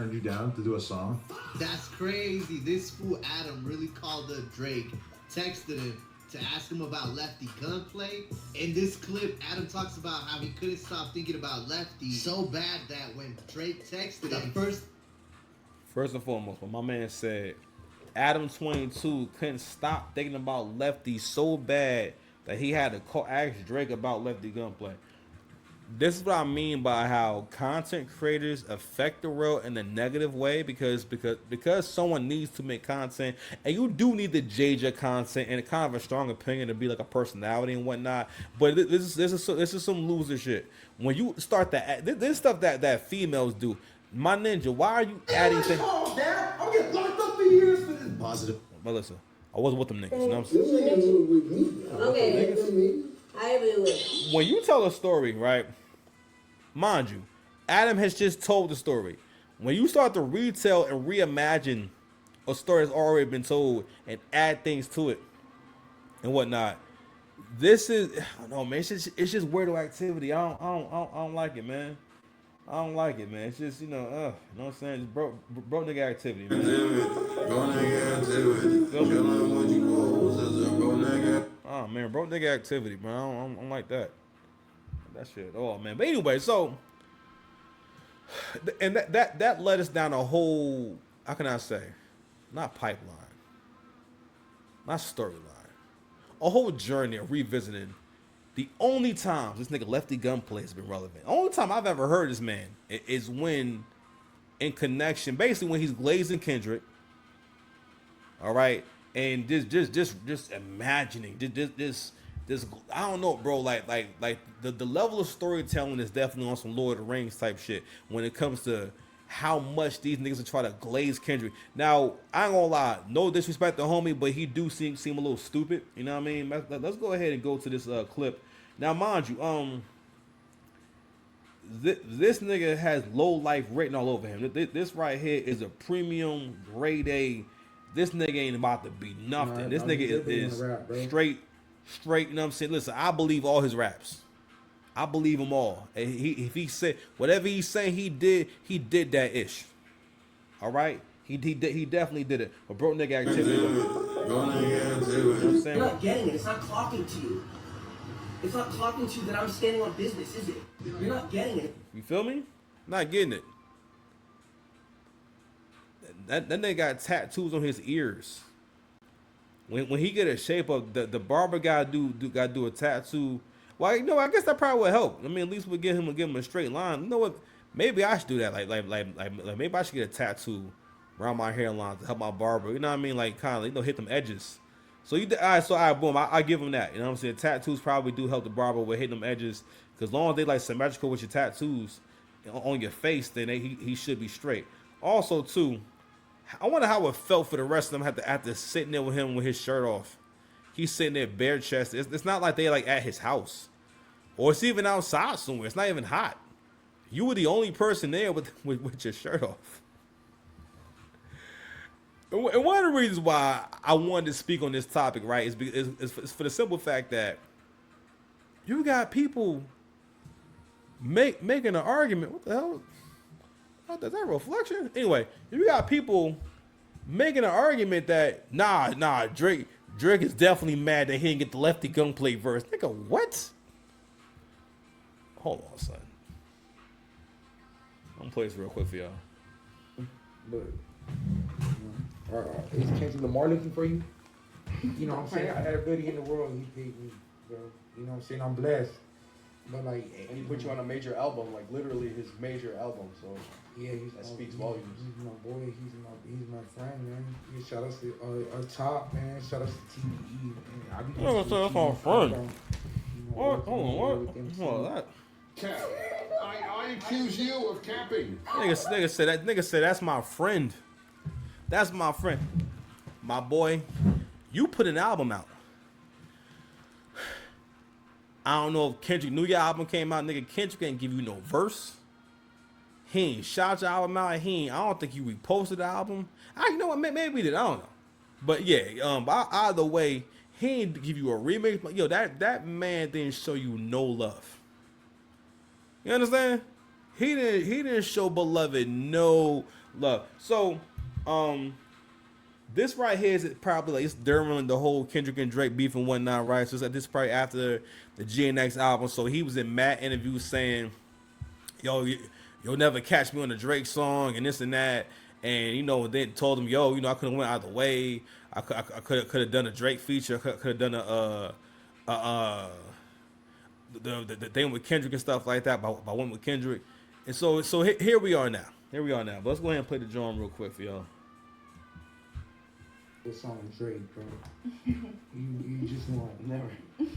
turned you down to do a song? That's crazy. This fool Adam really called up Drake, texted him to ask him about Lefty Gunplay. In this clip, Adam talks about how he couldn't stop thinking about Lefty so bad that when Drake texted him First and foremost, when my man said Adam 22 couldn't stop thinking about Lefty so bad that he had to ask Drake about Lefty Gunplay. This is what I mean by how content creators affect the world in a negative way because someone needs to make content, and you do need to judge your content and kind of a strong opinion to be like a personality and whatnot. But this is some loser shit. When you start this stuff that females do, my ninja, why are you adding things? Calm down. I'm getting locked up for years for this. Positive. But listen, I wasn't with them niggas. You know what I'm saying? Okay. I agree with. When you tell a story, right? Mind you, Adam has just told the story. When you start to retell and reimagine a story that's already been told and add things to it and whatnot, this is, I don't know, man. It's just weirdo activity. I don't like it, man. I don't like it, man. It's just, you know what I'm saying? It's broke nigga activity, man. Oh man, broke nigga activity, man. I don't like that. That shit. Oh man. But anyway, so and that led us down a whole, how can I say? Not pipeline. Not storyline. A whole journey of revisiting the only time this nigga Lefty Gunplay has been relevant. The only time I've ever heard this man is when in connection, basically when he's glazing Kendrick. All right. And just imagining this I don't know, bro. Like the level of storytelling is definitely on some Lord of the Rings type shit when it comes to how much these niggas are trying to glaze Kendrick. Now, I ain't gonna lie, no disrespect to homie, but he do seem a little stupid. You know what I mean? Let's go ahead and go to this clip. Now, mind you, this nigga has low life written all over him. This right here is a premium grade A. This nigga ain't about to be nothing. This nigga is straight. You know what I'm saying? Listen, I believe all his raps. I believe them all. If he said whatever he's saying he did that ish. All right? He definitely did it. But broke nigga activity. You know what I'm saying? You're not getting it. It's not clocking to you. It's not clocking to you that I'm standing on business, is it? You're not getting it. You feel me? Not getting it. That nigga got tattoos on his ears. When he get a shape of the barber gotta do a tattoo. Well, you know, I guess that probably would help. I mean, at least we'll give him a straight line. You know what? Maybe I should do that. Like maybe I should get a tattoo around my hairline to help my barber. You know what I mean? Like kind of, hit them edges. So all right, boom. I give him that. You know what I'm saying? Tattoos probably do help the barber with hitting them edges. Because as long as they like symmetrical with your tattoos on your face, then he should be straight. Also, too, I wonder how it felt for the rest of them after sitting there with him with his shirt off. He's sitting there bare chested. It's not like they like at his house. Or it's even outside somewhere. It's not even hot. You were the only person there with your shirt off. And one of the reasons why I wanted to speak on this topic, right, is for the simple fact that you got people making an argument. What the hell? Is that a reflection? Anyway, you got people making an argument that nah, Drake is definitely mad that he didn't get the Lefty Gunplay verse. Nigga, what? Hold on, son. I'm gonna play this real quick for y'all. But is Kendrick Lamar looking for you? You know what I'm saying? I had a buddy in the world and he paid me, bro. You know what I'm saying? I'm blessed. But like, and he put you on a major album, like literally his major album. So yeah, that speaks volumes. He's my boy. He's my friend, man. Yeah, shout out to Top, man. Shout out to TDE. Man. I be that's my friend. What? Hold on, what? That? Cap. I accuse you of capping. Nigga said that's my friend. That's my friend. My boy, you put an album out. I don't know if Kendrick knew your album came out. Nigga, Kendrick ain't give you no verse. He ain't shout your album out. I don't think you reposted the album. You know what? Maybe he did. I don't know. But yeah, either way, he ain't give you a remix. Yo, that man didn't show you no love. You understand? He didn't show Beloved no Love. So, this right here is probably like it's during the whole Kendrick and Drake beef and whatnot, right? So it's like this probably after the GNX album. So he was in mad interviews saying, "Yo, you'll never catch me on a Drake song and this and that." And then told him, "Yo, I could have went either way. I could have done a Drake feature. Could have done the thing with Kendrick and stuff like that. But I went with Kendrick." And so here we are now. Here we are now. But let's go ahead and play the drum real quick for y'all. This song Drake, bro. You just won't never.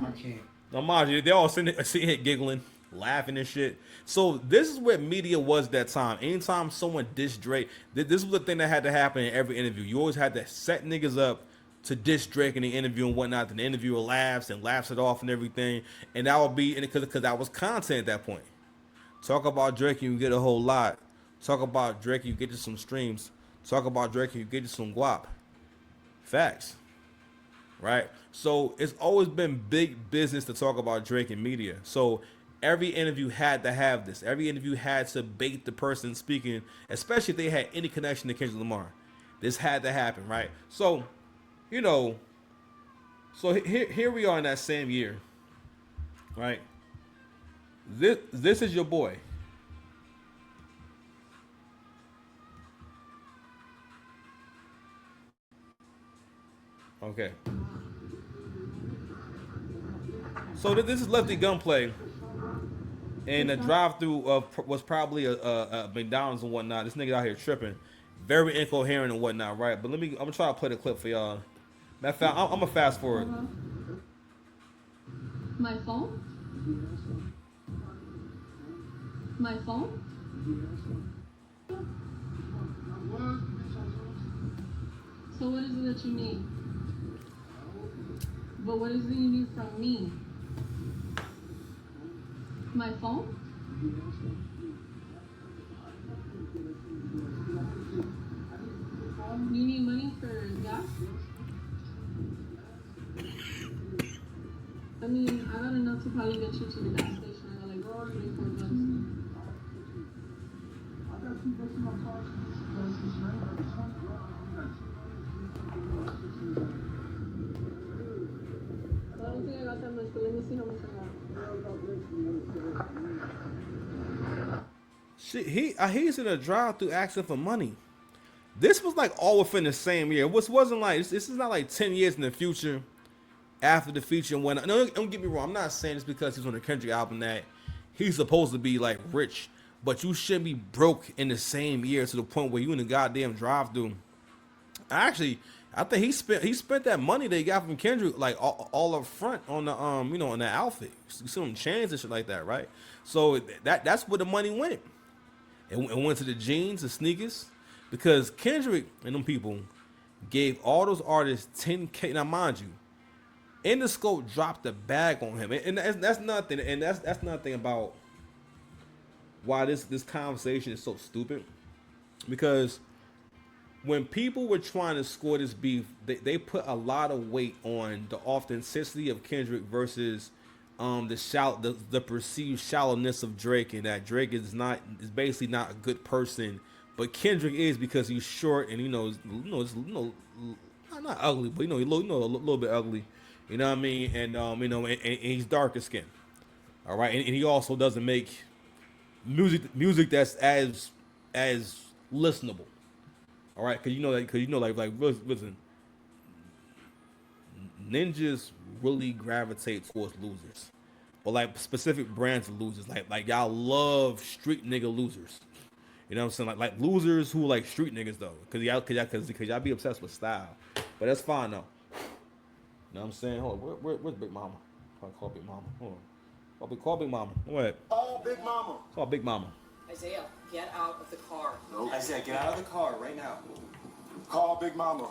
I can't. Now, mind you, they all sitting here giggling, laughing and shit. So this is what media was that time. Anytime someone diss Drake, this was the thing that had to happen in every interview. You always had to set niggas up to diss Drake in the interview and whatnot. Then the interviewer laughs it off and everything. And that would be because that was content at that point. Talk about Drake and you get a whole lot. Talk about Drake and you get you some streams. Talk about Drake and you get you some guap. Facts. Right? So it's always been big business to talk about Drake in media. So every interview had to have this. Every interview had to bait the person speaking, especially if they had any connection to Kendrick Lamar. This had to happen, right? So, so here we are in that same year, right? This is your boy. Okay. So this is Lefty Gunplay, and the drive-through was probably a McDonald's and whatnot. This nigga out here tripping, very incoherent and whatnot, right? But I'm gonna try to play the clip for y'all. Matter of fact, I'm gonna fast forward. My phone? My phone? So what is it that you need? But what is it you need from me? My phone? You need money for gas? I mean, I got enough to probably get you to the gas station. I got like 24 bucks. I got 2 bucks in my car. I don't think I got that much, but let me see how much I got. Shit, he's in a drive-through asking for money. This was like all within the same year. This wasn't like this is not like 10 years in the future after the feature and whatnot. No, don't get me wrong. I'm not saying it's because he's on the Kendrick album that he's supposed to be like rich, but you shouldn't be broke in the same year to the point where you in the goddamn drive-through. I think he spent that money that he got from Kendrick like all up front on the on the outfit. You see them chains and shit like that, right? So that's where the money went. It went to the jeans, the sneakers, because Kendrick and them people gave all those artists 10K. Now, mind you, Interscope dropped the bag on him, and that's nothing. And that's nothing about why this conversation is so stupid, because when people were trying to score this beef, they put a lot of weight on the authenticity of Kendrick versus the perceived shallowness of Drake, and that Drake is basically not a good person, but Kendrick is because he's short and not ugly, but a little bit ugly, you know what I mean, and he's darker skinned, all right, and he also doesn't make music that's as listenable. All right, because listen, ninjas really gravitate towards losers, or like specific brands of losers. Like y'all love street nigga losers. You know what I'm saying? Like losers who like street niggas though, because y'all be obsessed with style. But that's fine though. You know what I'm saying? Hold on, where's Big Mama? Call Big Mama. Hold on. Call Big Mama. What? Call Big Mama. Call Big Mama. Isaiah, get out of the car. Nope. Isaiah, get out of the car right now. Call Big Mama.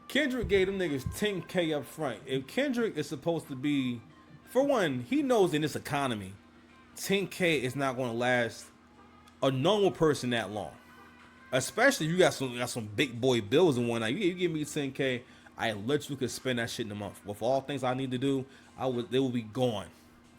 Kendrick gave them niggas 10K up front. If Kendrick is supposed to be, for one, he knows in this economy, 10K is not going to last a normal person that long. Especially if you got some big boy bills and whatnot. You give me 10K, I literally could spend that shit in a month. With all things I need to do, they will be gone,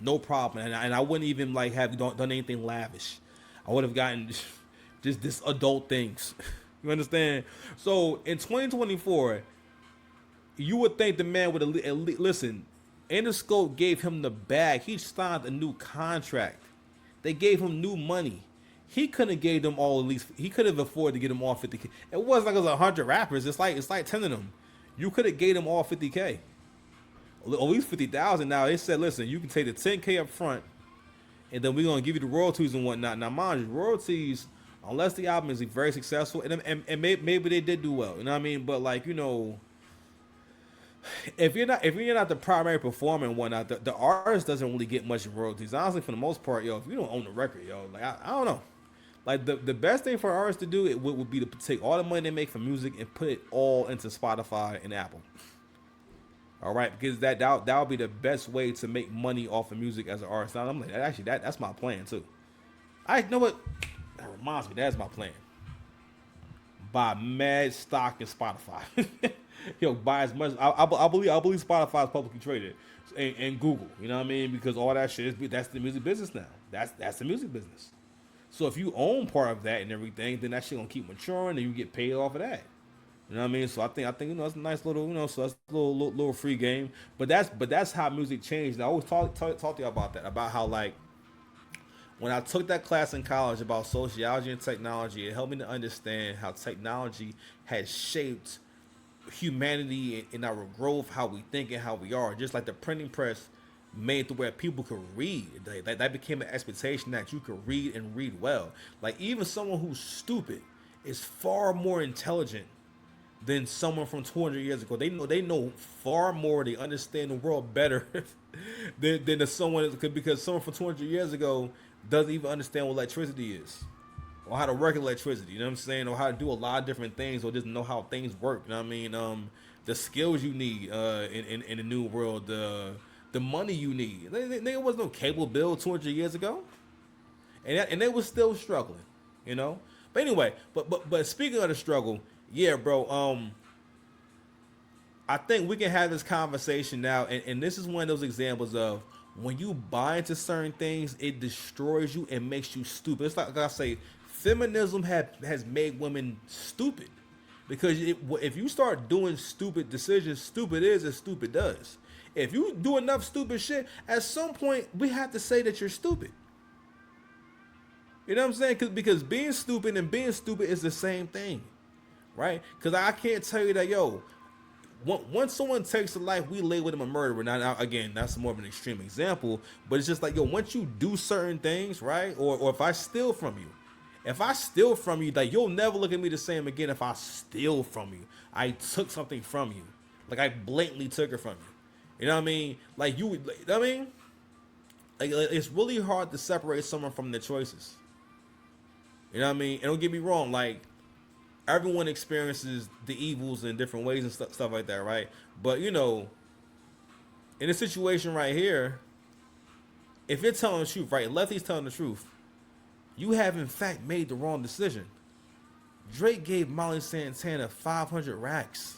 no problem. And I wouldn't even like have done anything lavish. I would have gotten just this adult things. You understand? So in 2024, you would think the man would listen. Interscope gave him the bag. He signed a new contract. They gave him new money. He couldn't have gave them all at least. He could have afforded to get them all 50K. It wasn't like it was 100 rappers. It's like 10 of them. You could have gave them all 50K, at least 50,000. Now they said, listen, you can take the 10K up front, and then we're gonna give you the royalties and whatnot. Now, mind you, royalties, unless the album is very successful, and maybe they did do well. You know what I mean? But like, you know, if you're not the primary performer and whatnot, the artist doesn't really get much royalties. Honestly, for the most part, yo, if you don't own the record, yo, like I don't know. Like the best thing for artists to do would be to take all the money they make from music and put it all into Spotify and Apple. All right, because that would be the best way to make money off of music as an artist. Now, I'm like, actually, that's my plan too. I know what that reminds me. That's my plan. Buy mad stock in Spotify. Yo, buy as much. I believe Spotify is publicly traded, and Google. You know what I mean? Because all that shit that's the music business now. That's the music business. So if you own part of that and everything, then that shit gonna keep maturing, and you get paid off of that. You know what I mean? So I think you know it's a nice little, you know, so that's a little free game. But that's how music changed. And I always talk to you about that, about how like when I took that class in college about sociology and technology, it helped me to understand how technology has shaped humanity and our growth, how we think and how we are. Just like the printing press made to where people could read. That became an expectation that you could read and read well. Like even someone who's stupid is far more intelligent than someone from 200 years ago. They know far more. They understand the world better than someone, because someone from 200 years ago doesn't even understand what electricity is, or how to work electricity. You know what I'm saying? Or how to do a lot of different things, or just know how things work. You know what I mean? The skills you need in the new world, the money you need. There was no cable bill 200 years ago, and they was still struggling. You know. But anyway, but speaking of the struggle. Yeah, bro. I think we can have this conversation now, and this is one of those examples of when you buy into certain things, it destroys you and makes you stupid. It's like I say, feminism has made women stupid, because if you start doing stupid decisions, stupid is as stupid does. If you do enough stupid shit, at some point we have to say that you're stupid. You know what I'm saying? Because being stupid and being stupid is the same thing. Right? Because I can't tell you that, yo, once someone takes a life, we label them a murderer. Now, again, that's more of an extreme example, but it's just like, yo, once you do certain things, right? Or if I steal from you, like, you'll never look at me the same again if I steal from you. I took something from you. Like, I blatantly took it from you. You know what I mean? Like, you know what I mean? Like, it's really hard to separate someone from their choices. You know what I mean? And don't get me wrong, like, everyone experiences the evils in different ways and stuff like that, right? But, you know, in a situation right here, if you're telling the truth, right, Lefty's telling the truth, you have, in fact, made the wrong decision. Drake gave Molly Santana 500 racks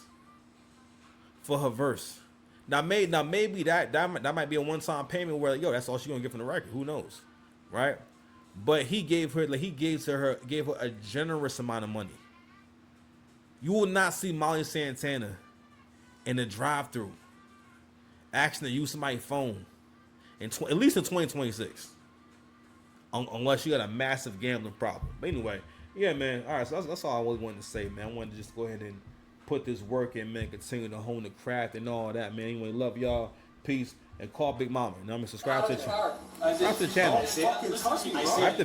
for her verse. Now maybe that might be a one-time payment where, yo, that's all she's going to get from the record. Who knows, right? But he gave her a generous amount of money. You will not see Molly Santana in the drive-thru asking to use somebody's phone at least in 2026, unless you got a massive gambling problem. But anyway, yeah, man. All right, so that's all I really wanted to say, man. I wanted to just go ahead and put this work in, man. Continue to hone the craft and all that, man. Anyway, love y'all. Peace. And call Big Mama. You know what I mean? Subscribe to the channel. Subscribe to the channel. I have to